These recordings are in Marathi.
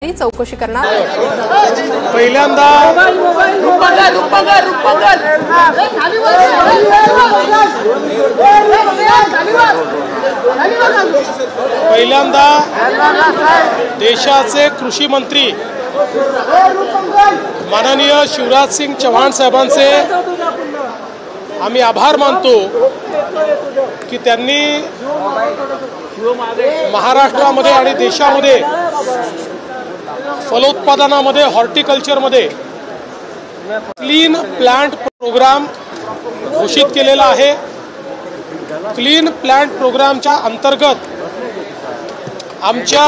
चौकशी करणार। पहिल्यांदा देशाचे कृषी मंत्री माननीय शिवराज सिंग चौहान साहेबांचे आम्ही आभार मानतो की त्यांनी महाराष्ट्रामध्ये आणि देशामध्ये फलोत्पादनामध्ये हॉर्टिकल्चरमध्ये क्लीन प्लांट प्रोग्राम घोषित केलेला आहे। क्लीन प्लांट प्रोग्रामच्या अंतर्गत आमच्या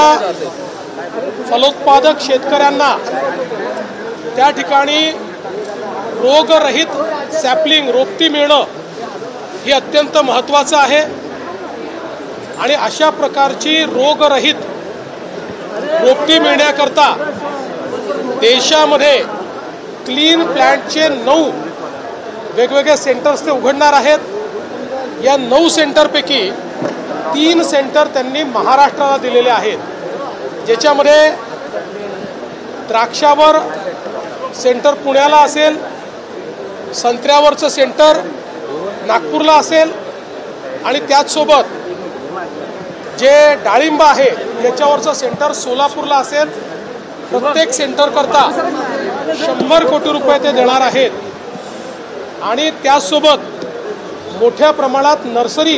फलोत्पादक शेतकऱ्यांना त्या ठिकाणी रोगरहित सॅपलिंग रोपटी मिळणं हे अत्यंत महत्त्वाचं आहे आणि अशा प्रकारची रोगरहित रोपटी मिळण्याकरता देशामध्ये क्लीन प्लांटचे 9 वेगवेगळे सेंटर्स ते उघडणार आहेत। या 9 सेंटरपैकी 3 सेंटर त्यांनी महाराष्ट्राला दिलेले आहेत, ज्याच्यामध्ये द्राक्षावर सेंटर पुण्याला असेल, संत्र्यावरचं सेंटर नागपूरला असेल आणि त्याचसोबत जे डाळिंब आहे याच्यावरचं सेंटर सोलापूरला असेल। प्रत्येक सेंटर करता 100 कोटी रुपये ते देणार आहेत आणि त्यासोबत मोठ्या प्रमाणात नर्सरी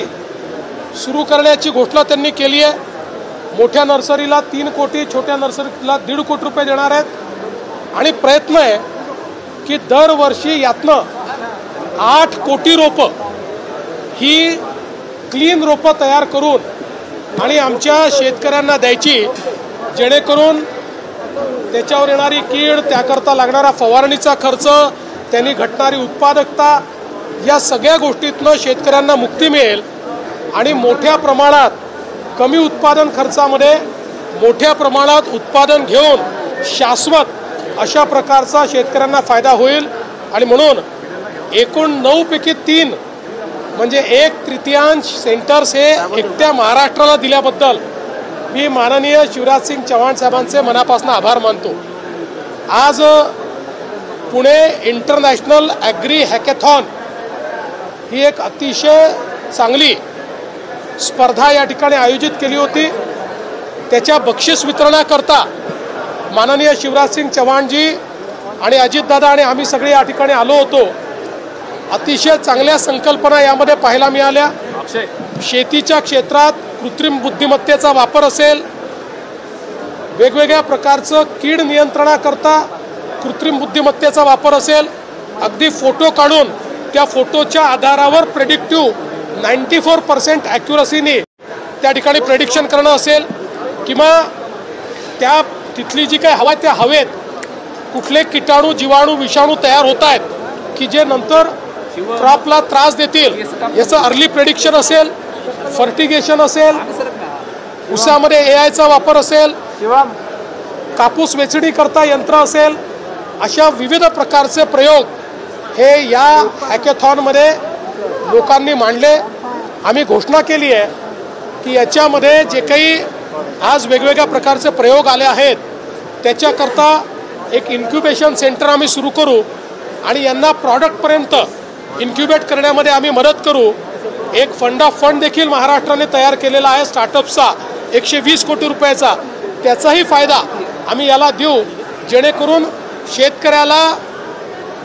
सुरू करण्याची घोषणा त्यांनी केली आहे। मोठ्या नर्सरीला 3 कोटी, छोट्या नर्सरीला 1.5 कोटी रुपये देणार आहेत आणि प्रयत्न आहे की दरवर्षी यातनं 8 कोटी रोपं ही क्लीन रोपं तयार करून आणि आमच्या शेतकऱ्यांना द्यायची, जेणेकरून त्याच्यावर येणारी कीड, त्याकरता लागणारा फवारणीचा खर्च, त्यांनी घटणारी उत्पादकता, या सगळ्या गोष्टीतनं शेतकऱ्यांना मुक्ती मिळेल आणि मोठ्या प्रमाणात कमी उत्पादन खर्चामध्ये मोठ्या प्रमाणात उत्पादन घेऊन शाश्वत अशा प्रकारचा शेतकऱ्यांना फायदा होईल। आणि म्हणून एकूण 9 पैकी 3 म्हणजे 1/3 सेंटर्स हे एकट्या महाराष्ट्राला दिल्याबद्दल मी माननीय शिवराज सिंग चौहान साहेबांचे मनापासून आभार मानतो। आज पुणे इंटरनॅशनल ॲग्री हॅकेथॉन ही एक अतिशय चांगली स्पर्धा या ठिकाणी आयोजित केली होती। त्याच्या बक्षीस वितरणाकरता माननीय शिवराज सिंग चौहानजी आणि अजितदादा आणि आम्ही सगळे या ठिकाणी आलो होतो। अतिशय चांगल्या संकल्पना यामध्ये पाहायला मिळाल्या। शेतीच्या क्षेत्रात कृत्रिम बुद्धिमत्तेचा वापर असेल, वेगवेगळ्या प्रकारचं कीड नियंत्रणाकरता कृत्रिम बुद्धिमत्तेचा वापर असेल, अगदी फोटो काढून त्या फोटोच्या आधारावर प्रेडिक्टिव्ह 94% ॲक्युरसीने त्या ठिकाणी प्रेडिक्शन करणं असेल, किंवा त्या तिथली जी काही हवा त्या हवेत कुठले किटाणू, जीवाणू, विषाणू तयार होत आहेत की जे नंतर क्रॉपला त्रास देतील याचं अर्ली प्रेडिक्शन असेल, फर्टिगेशन असेल, ऊसामध्ये AIचा वापर असेल, कापूस वेचणी करता यंत्र असेल, अशा विविध प्रकारचे प्रयोग हे या हॅकेथॉनमध्ये लोकांनी मांडले। आम्ही घोषणा केली आहे की याच्यामध्ये जे काही आज वेगवेगळ्या प्रकारचे प्रयोग आले आहेत त्याच्याकरता एक इन्क्युबेशन सेंटर आम्ही सुरू करू आणि यांना प्रॉडक्टपर्यंत इन्क्युबेट करण्यामध्ये आम्ही मदत करू। एक फंड ऑफ फंड देखील महाराष्ट्राने तयार केलेला आहे स्टार्टअप्सचा 120 कोटी रुपयाचा, त्याचाही फायदा आम्ही याला देऊ, जेणेकरून शेतकऱ्याला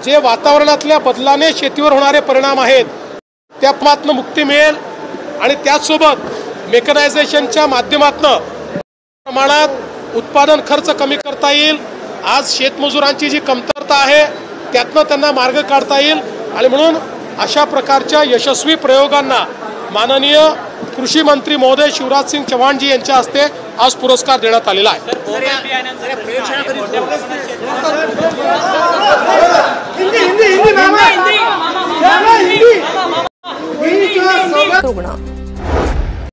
जे वातावरणातल्या बदलाने शेतीवर होणारे परिणाम आहेत त्यापासून मुक्ती मिळेल आणि त्याचसोबत मेकनायझेशनच्या माध्यमातून प्रमाणात उत्पादन खर्च कमी करता येईल। आज शेतमजुरांची जी कमतरता आहे त्यातनं त्यांना मार्ग काढता येईल आणि म्हणून अशा प्रकारच्या यशस्वी प्रयोगांना माननीय कृषी मंत्री महोदय शिवराज सिंग चौहानजी यांच्या हस्ते आज पुरस्कार देण्यात आलेला आहे।